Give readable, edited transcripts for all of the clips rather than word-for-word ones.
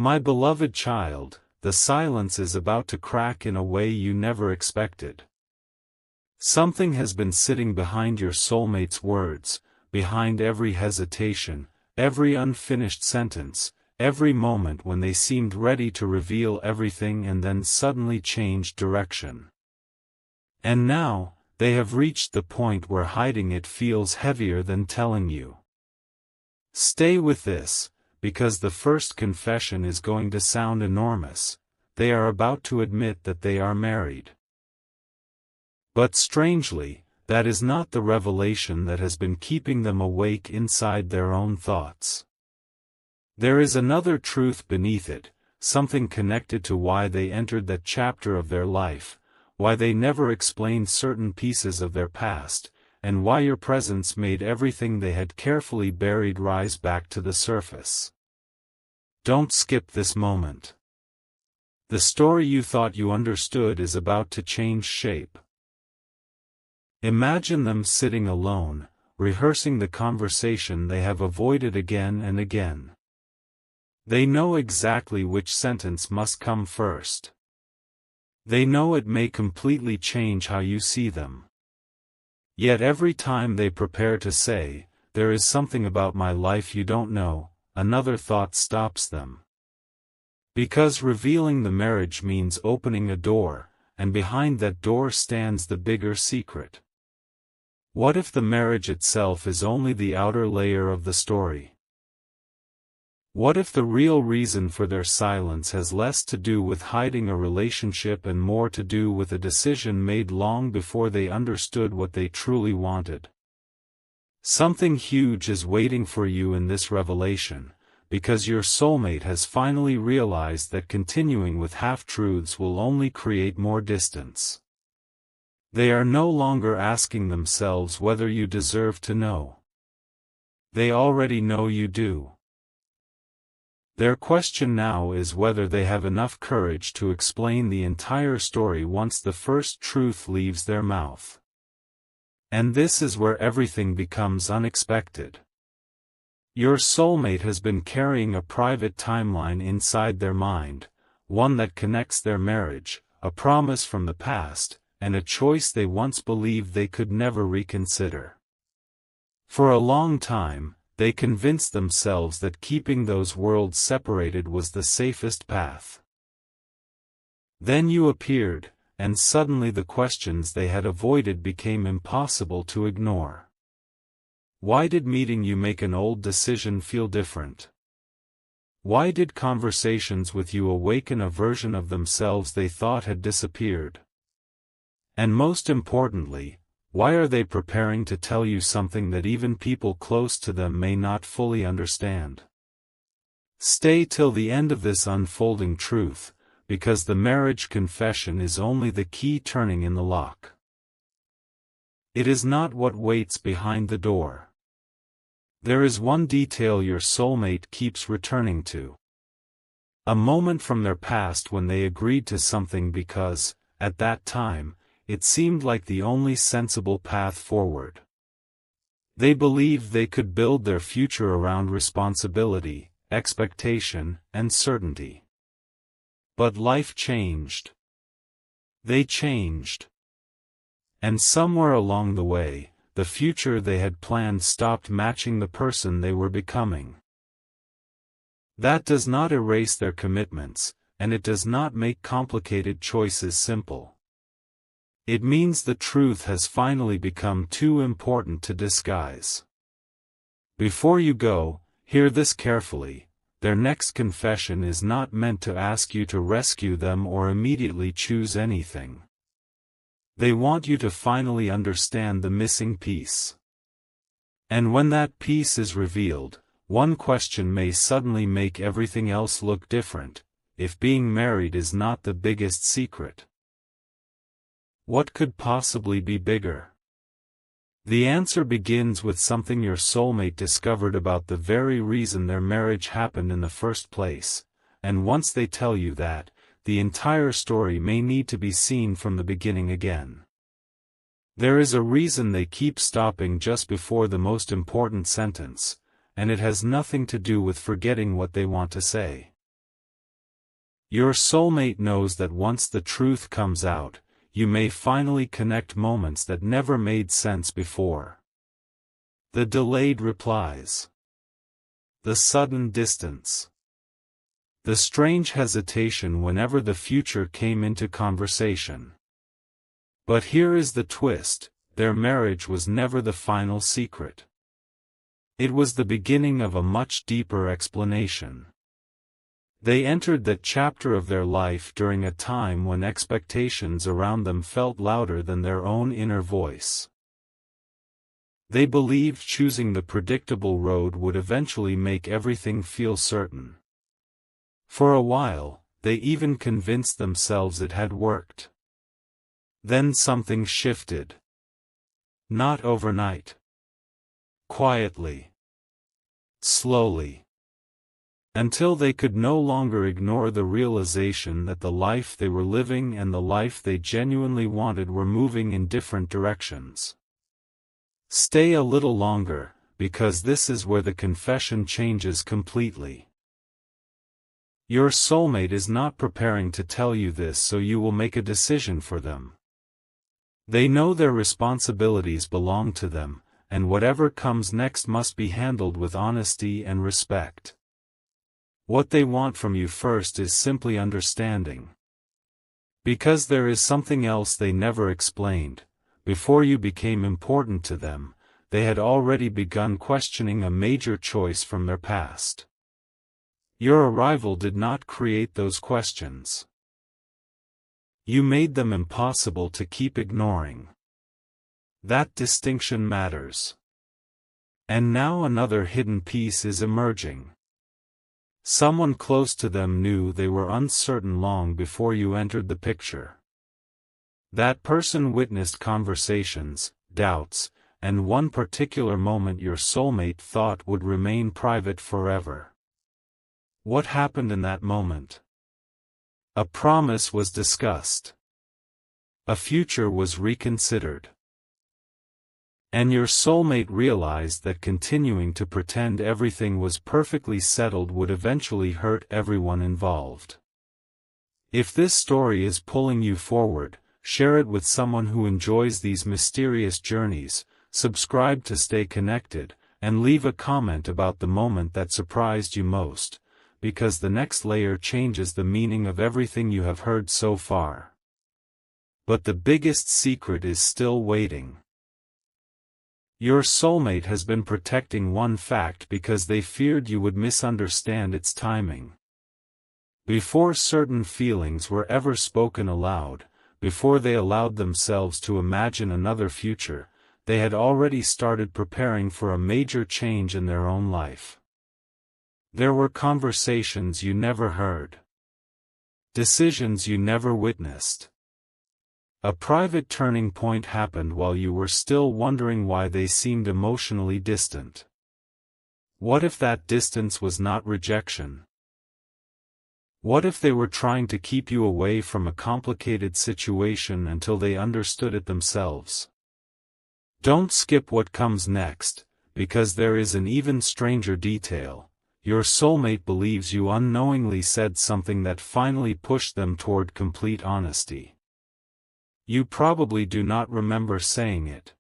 My beloved child, the silence is about to crack in a way you never expected. Something has been sitting behind your soulmate's words, behind every hesitation, every unfinished sentence, every moment when they seemed ready to reveal everything and then suddenly changed direction. And now, they have reached the point where hiding it feels heavier than telling you. Stay with this, because the first confession is going to sound enormous. They are about to admit that they are married. But strangely, that is not the revelation that has been keeping them awake inside their own thoughts. There is another truth beneath it, something connected to why they entered that chapter of their life, why they never explained certain pieces of their past, and why your presence made everything they had carefully buried rise back to the surface. Don't skip this moment. The story you thought you understood is about to change shape. Imagine them sitting alone, rehearsing the conversation they have avoided again and again. They know exactly which sentence must come first. They know it may completely change how you see them. Yet every time they prepare to say, "There is something about my life you don't know," another thought stops them. Because revealing the marriage means opening a door, and behind that door stands the bigger secret. What if the marriage itself is only the outer layer of the story? What if the real reason for their silence has less to do with hiding a relationship and more to do with a decision made long before they understood what they truly wanted? Something huge is waiting for you in this revelation, because your soulmate has finally realized that continuing with half-truths will only create more distance. They are no longer asking themselves whether you deserve to know. They already know you do. Their question now is whether they have enough courage to explain the entire story once the first truth leaves their mouth. And this is where everything becomes unexpected. Your soulmate has been carrying a private timeline inside their mind, one that connects their marriage, a promise from the past, and a choice they once believed they could never reconsider. For a long time, they convinced themselves that keeping those worlds separated was the safest path. Then you appeared, and suddenly the questions they had avoided became impossible to ignore. Why did meeting you make an old decision feel different? Why did conversations with you awaken a version of themselves they thought had disappeared? And most importantly, why are they preparing to tell you something that even people close to them may not fully understand? Stay till the end of this unfolding truth, because the marriage confession is only the key turning in the lock. It is not what waits behind the door. There is one detail your soulmate keeps returning to. A moment from their past when they agreed to something because, at that time, it seemed like the only sensible path forward. They believed they could build their future around responsibility, expectation, and certainty. But life changed. They changed. And somewhere along the way, the future they had planned stopped matching the person they were becoming. That does not erase their commitments, and it does not make complicated choices simple. It means the truth has finally become too important to disguise. Before you go, hear this carefully. Their next confession is not meant to ask you to rescue them or immediately choose anything. They want you to finally understand the missing piece. And when that piece is revealed, one question may suddenly make everything else look different: if being married is not the biggest secret, what could possibly be bigger? The answer begins with something your soulmate discovered about the very reason their marriage happened in the first place, and once they tell you that, the entire story may need to be seen from the beginning again. There is a reason they keep stopping just before the most important sentence, and it has nothing to do with forgetting what they want to say. Your soulmate knows that once the truth comes out, you may finally connect moments that never made sense before. The delayed replies. The sudden distance. The strange hesitation whenever the future came into conversation. But here is the twist: their marriage was never the final secret. It was the beginning of a much deeper explanation. They entered that chapter of their life during a time when expectations around them felt louder than their own inner voice. They believed choosing the predictable road would eventually make everything feel certain. For a while, they even convinced themselves it had worked. Then something shifted. Not overnight. Quietly. Slowly. Until they could no longer ignore the realization that the life they were living and the life they genuinely wanted were moving in different directions. Stay a little longer, because this is where the confession changes completely. Your soulmate is not preparing to tell you this so you will make a decision for them. They know their responsibilities belong to them, and whatever comes next must be handled with honesty and respect. What they want from you first is simply understanding. Because there is something else they never explained: before you became important to them, they had already begun questioning a major choice from their past. Your arrival did not create those questions. You made them impossible to keep ignoring. That distinction matters. And now another hidden piece is emerging. Someone close to them knew they were uncertain long before you entered the picture. That person witnessed conversations, doubts, and one particular moment your soulmate thought would remain private forever. What happened in that moment? A promise was discussed. A future was reconsidered. And your soulmate realized that continuing to pretend everything was perfectly settled would eventually hurt everyone involved. If this story is pulling you forward, share it with someone who enjoys these mysterious journeys, subscribe to stay connected, and leave a comment about the moment that surprised you most, because the next layer changes the meaning of everything you have heard so far. But the biggest secret is still waiting. Your soulmate has been protecting one fact because they feared you would misunderstand its timing. Before certain feelings were ever spoken aloud, before they allowed themselves to imagine another future, they had already started preparing for a major change in their own life. There were conversations you never heard. Decisions you never witnessed. A private turning point happened while you were still wondering why they seemed emotionally distant. What if that distance was not rejection? What if they were trying to keep you away from a complicated situation until they understood it themselves? Don't skip what comes next, because there is an even stranger detail. Your soulmate believes you unknowingly said something that finally pushed them toward complete honesty. You probably do not remember saying it.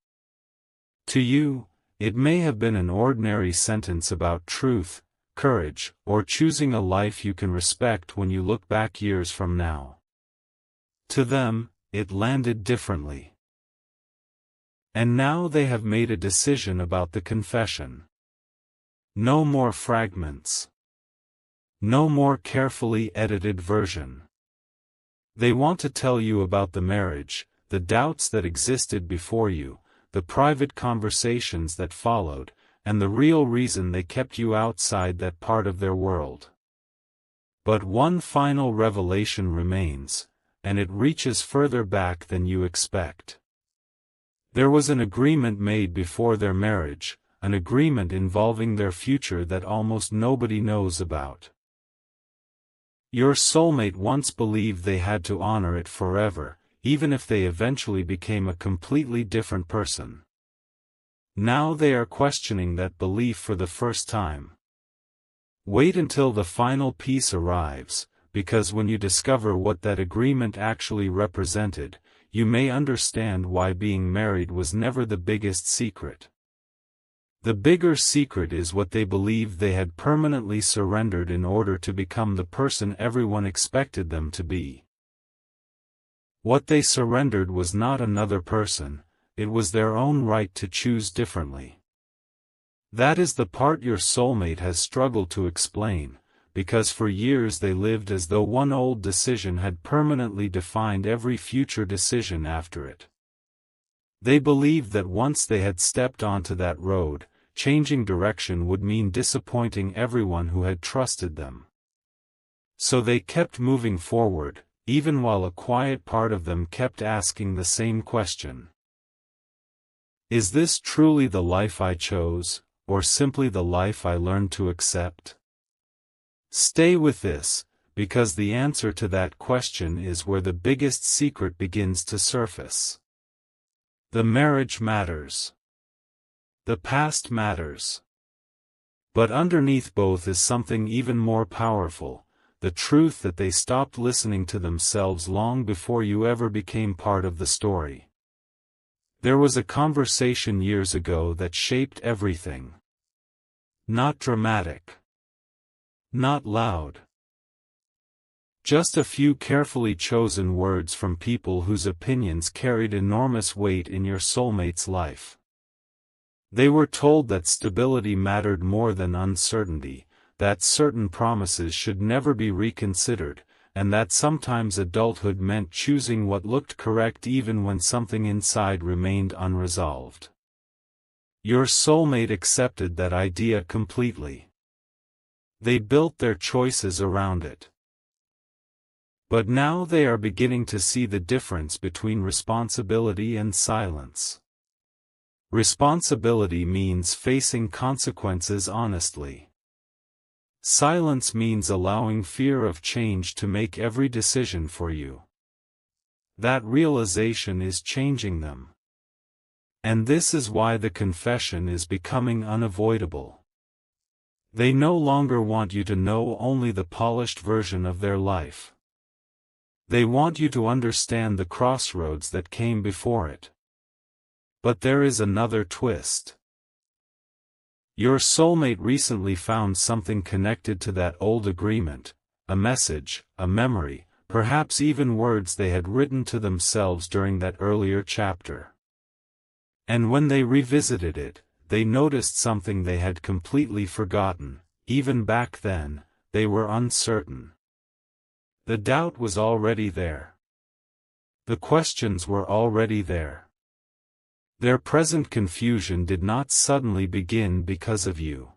To you, it may have been an ordinary sentence about truth, courage, or choosing a life you can respect when you look back years from now. To them, it landed differently. And now they have made a decision about the confession. No more fragments. No more carefully edited version. They want to tell you about the marriage, the doubts that existed before you, the private conversations that followed, and the real reason they kept you outside that part of their world. But one final revelation remains, and it reaches further back than you expect. There was an agreement made before their marriage, an agreement involving their future that almost nobody knows about. Your soulmate once believed they had to honor it forever, even if they eventually became a completely different person. Now they are questioning that belief for the first time. Wait until the final piece arrives, because when you discover what that agreement actually represented, you may understand why being married was never the biggest secret. The bigger secret is what they believed they had permanently surrendered in order to become the person everyone expected them to be. What they surrendered was not another person, it was their own right to choose differently. That is the part your soulmate has struggled to explain, because for years they lived as though one old decision had permanently defined every future decision after it. They believed that once they had stepped onto that road, changing direction would mean disappointing everyone who had trusted them. So they kept moving forward, even while a quiet part of them kept asking the same question. Is this truly the life I chose, or simply the life I learned to accept? Stay with this, because the answer to that question is where the biggest secret begins to surface. The marriage matters. The past matters. But underneath both is something even more powerful, the truth that they stopped listening to themselves long before you ever became part of the story. There was a conversation years ago that shaped everything. Not dramatic. Not loud. Just a few carefully chosen words from people whose opinions carried enormous weight in your soulmate's life. They were told that stability mattered more than uncertainty, that certain promises should never be reconsidered, and that sometimes adulthood meant choosing what looked correct even when something inside remained unresolved. Your soulmate accepted that idea completely. They built their choices around it. But now they are beginning to see the difference between responsibility and silence. Responsibility means facing consequences honestly. Silence means allowing fear of change to make every decision for you. That realization is changing them. And this is why the confession is becoming unavoidable. They no longer want you to know only the polished version of their life. They want you to understand the crossroads that came before it. But there is another twist. Your soulmate recently found something connected to that old agreement, a message, a memory, perhaps even words they had written to themselves during that earlier chapter. And when they revisited it, they noticed something they had completely forgotten. Even back then, they were uncertain. The doubt was already there. The questions were already there. Their present confusion did not suddenly begin because of you.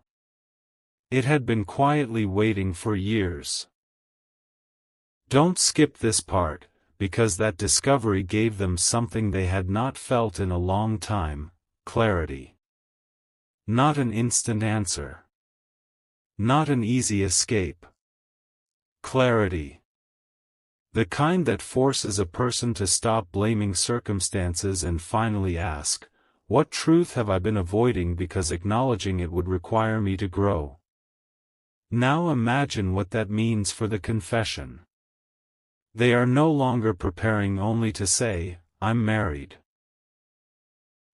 It had been quietly waiting for years. Don't skip this part, because that discovery gave them something they had not felt in a long time: clarity. Not an instant answer. Not an easy escape. Clarity. The kind that forces a person to stop blaming circumstances and finally ask, what truth have I been avoiding because acknowledging it would require me to grow? Now imagine what that means for the confession. They are no longer preparing only to say, I'm married.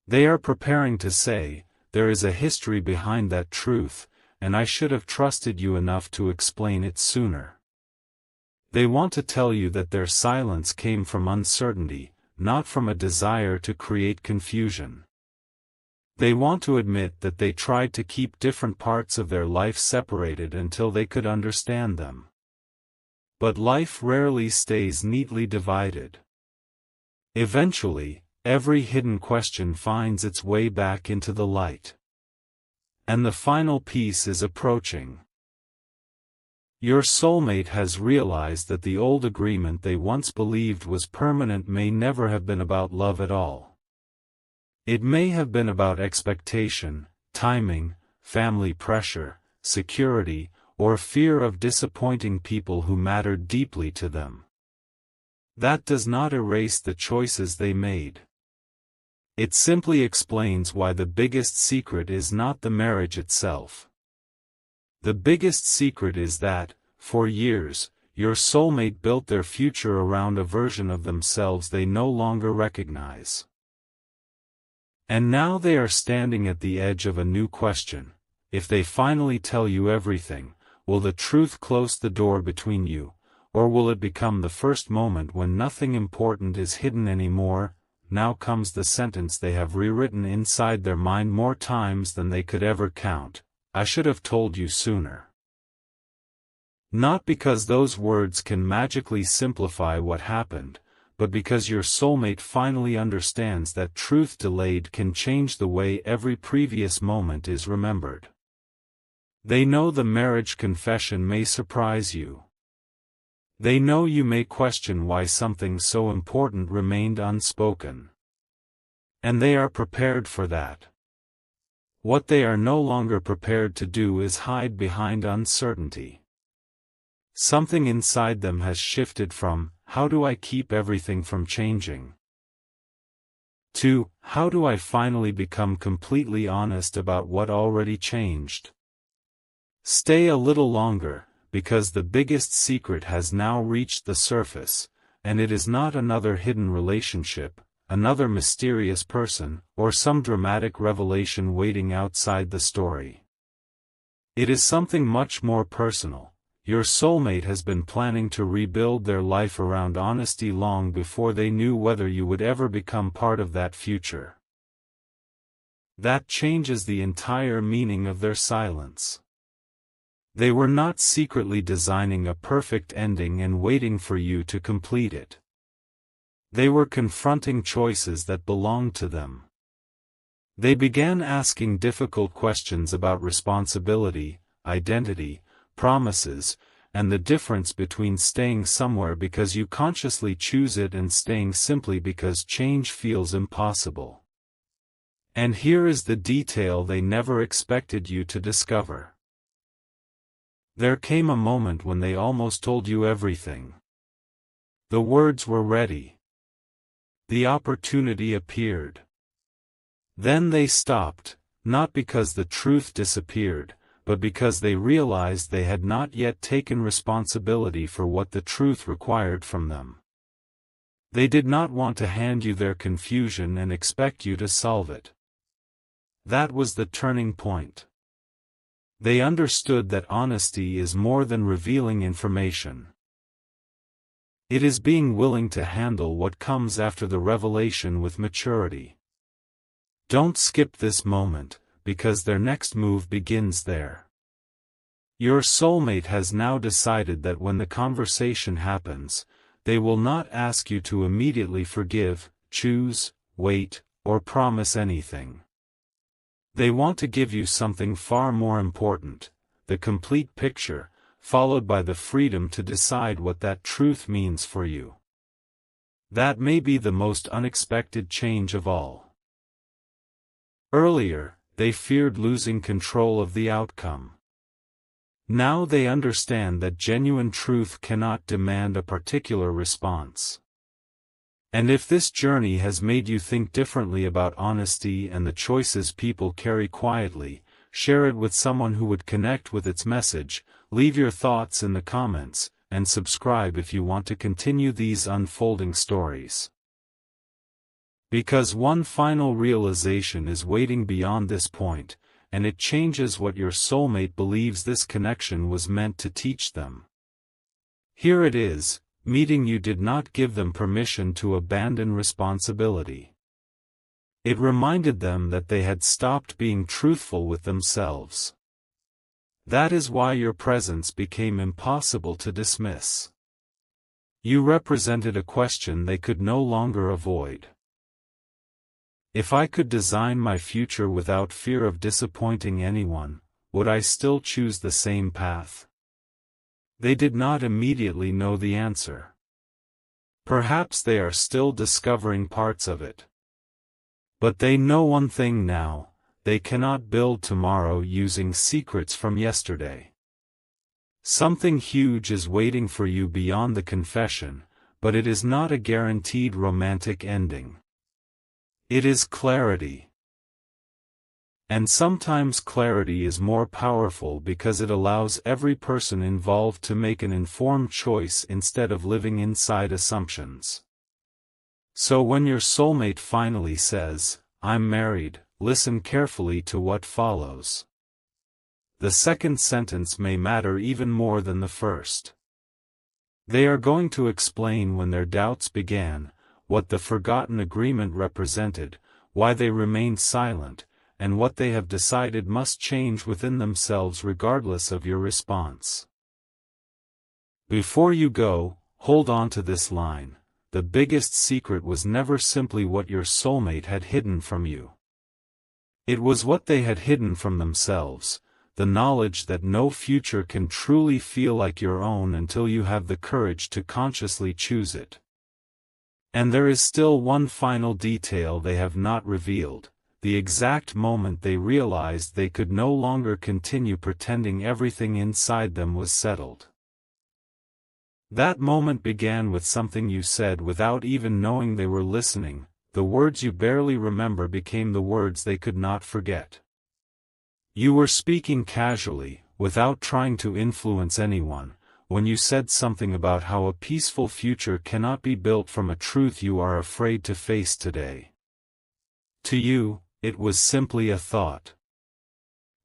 They are preparing to say, there is a history behind that truth, and I should have trusted you enough to explain it sooner. They want to tell you that their silence came from uncertainty, not from a desire to create confusion. They want to admit that they tried to keep different parts of their life separated until they could understand them. But life rarely stays neatly divided. Eventually, every hidden question finds its way back into the light. And the final piece is approaching. Your soulmate has realized that the old agreement they once believed was permanent may never have been about love at all. It may have been about expectation, timing, family pressure, security, or fear of disappointing people who mattered deeply to them. That does not erase the choices they made. It simply explains why the biggest secret is not the marriage itself. The biggest secret is that, for years, your soulmate built their future around a version of themselves they no longer recognize. And now they are standing at the edge of a new question. If they finally tell you everything, will the truth close the door between you, or will it become the first moment when nothing important is hidden anymore? Now comes the sentence they have rewritten inside their mind more times than they could ever count. I should have told you sooner. Not because those words can magically simplify what happened, but because your soulmate finally understands that truth delayed can change the way every previous moment is remembered. They know the marriage confession may surprise you. They know you may question why something so important remained unspoken. And they are prepared for that. What they are no longer prepared to do is hide behind uncertainty. Something inside them has shifted from, "How do I keep everything from changing?" to, "How do I finally become completely honest about what already changed?" Stay a little longer, because the biggest secret has now reached the surface, and it is not another hidden relationship, another mysterious person, or some dramatic revelation waiting outside the story. It is something much more personal. Your soulmate has been planning to rebuild their life around honesty long before they knew whether you would ever become part of that future. That changes the entire meaning of their silence. They were not secretly designing a perfect ending and waiting for you to complete it. They were confronting choices that belonged to them. They began asking difficult questions about responsibility, identity, promises, and the difference between staying somewhere because you consciously choose it and staying simply because change feels impossible. And here is the detail they never expected you to discover. There came a moment when they almost told you everything. The words were ready. The opportunity appeared. Then they stopped, not because the truth disappeared, but because they realized they had not yet taken responsibility for what the truth required from them. They did not want to hand you their confusion and expect you to solve it. That was the turning point. They understood that honesty is more than revealing information. It is being willing to handle what comes after the revelation with maturity. Don't skip this moment, because their next move begins there. Your soulmate has now decided that when the conversation happens, they will not ask you to immediately forgive, choose, wait, or promise anything. They want to give you something far more important, the complete picture, followed by the freedom to decide what that truth means for you. That may be the most unexpected change of all. Earlier, they feared losing control of the outcome. Now they understand that genuine truth cannot demand a particular response. And if this journey has made you think differently about honesty and the choices people carry quietly, share it with someone who would connect with its message, leave your thoughts in the comments, and subscribe if you want to continue these unfolding stories. Because one final realization is waiting beyond this point, and it changes what your soulmate believes this connection was meant to teach them. Here it is. Meeting you did not give them permission to abandon responsibility. It reminded them that they had stopped being truthful with themselves. That is why your presence became impossible to dismiss. You represented a question they could no longer avoid. If I could design my future without fear of disappointing anyone, would I still choose the same path? They did not immediately know the answer. Perhaps they are still discovering parts of it. But they know one thing now: they cannot build tomorrow using secrets from yesterday. Something huge is waiting for you beyond the confession, but it is not a guaranteed romantic ending. It is clarity. And sometimes clarity is more powerful because it allows every person involved to make an informed choice instead of living inside assumptions. So when your soulmate finally says, "I'm married," listen carefully to what follows. The second sentence may matter even more than the first. They are going to explain when their doubts began, what the forgotten agreement represented, why they remained silent, and what they have decided must change within themselves regardless of your response. Before you go, hold on to this line: the biggest secret was never simply what your soulmate had hidden from you. It was what they had hidden from themselves, the knowledge that no future can truly feel like your own until you have the courage to consciously choose it. And there is still one final detail they have not revealed: the exact moment they realized they could no longer continue pretending everything inside them was settled. That moment began with something you said without even knowing they were listening. The words you barely remember became the words they could not forget. You were speaking casually, without trying to influence anyone, when you said something about how a peaceful future cannot be built from a truth you are afraid to face today. To you, it was simply a thought.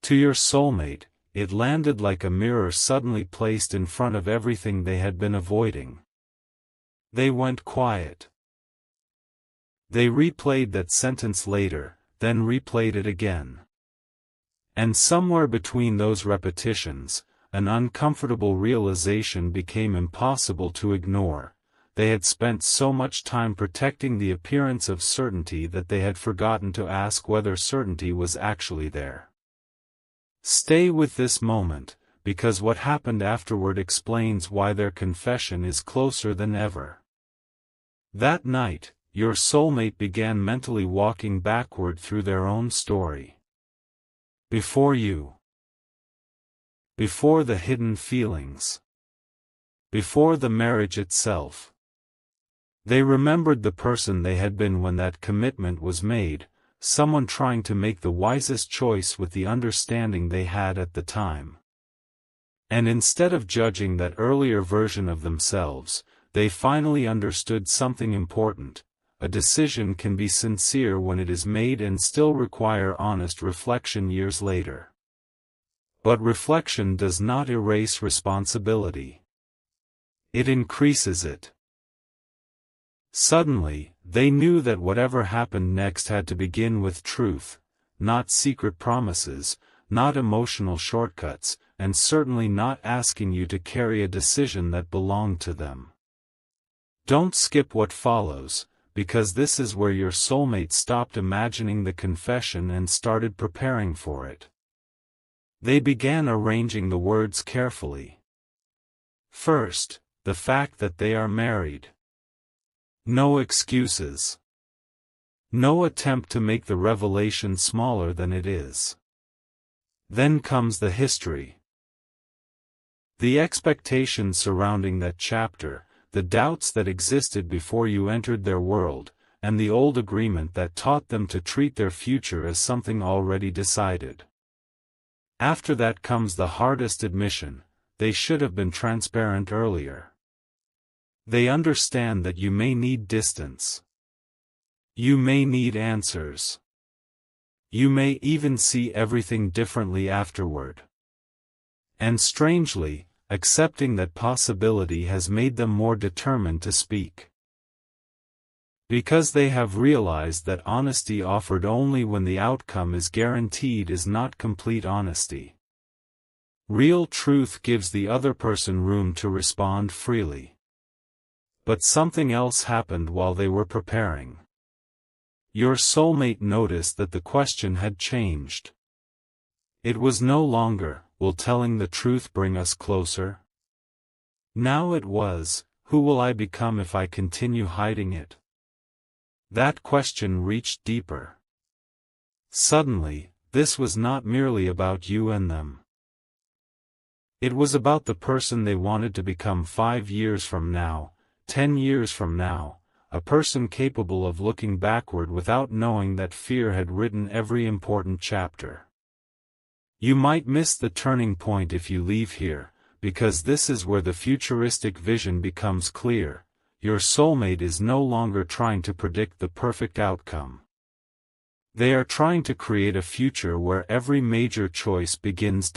To your soulmate, it landed like a mirror suddenly placed in front of everything they had been avoiding. They went quiet. They replayed that sentence later, then replayed it again. And somewhere between those repetitions, an uncomfortable realization became impossible to ignore. They had spent so much time protecting the appearance of certainty that they had forgotten to ask whether certainty was actually there. Stay with this moment, because what happened afterward explains why their confession is closer than ever. That night, your soulmate began mentally walking backward through their own story. Before you. Before the hidden feelings. Before the marriage itself. They remembered the person they had been when that commitment was made, someone trying to make the wisest choice with the understanding they had at the time. And instead of judging that earlier version of themselves, they finally understood something important: a decision can be sincere when it is made and still require honest reflection years later. But reflection does not erase responsibility. It increases it. Suddenly, they knew that whatever happened next had to begin with truth, not secret promises, not emotional shortcuts, and certainly not asking you to carry a decision that belonged to them. Don't skip what follows, because this is where your soulmate stopped imagining the confession and started preparing for it. They began arranging the words carefully. First, the fact that they are married. No excuses. No attempt to make the revelation smaller than it is. Then comes the history. The expectations surrounding that chapter, the doubts that existed before you entered their world, and the old agreement that taught them to treat their future as something already decided. After that comes the hardest admission: they should have been transparent earlier. They understand that you may need distance. You may need answers. You may even see everything differently afterward. And strangely, accepting that possibility has made them more determined to speak. Because they have realized that honesty offered only when the outcome is guaranteed is not complete honesty. Real truth gives the other person room to respond freely. But something else happened while they were preparing. Your soulmate noticed that the question had changed. It was no longer, "Will telling the truth bring us closer?" Now it was, "Who will I become if I continue hiding it?" That question reached deeper. Suddenly, this was not merely about you and them. It was about the person they wanted to become 5 years from now, 10 years from now, a person capable of looking backward without knowing that fear had written every important chapter. You might miss the turning point if you leave here, because this is where the futuristic vision becomes clear. Your soulmate is no longer trying to predict the perfect outcome. They are trying to create a future where every major choice begins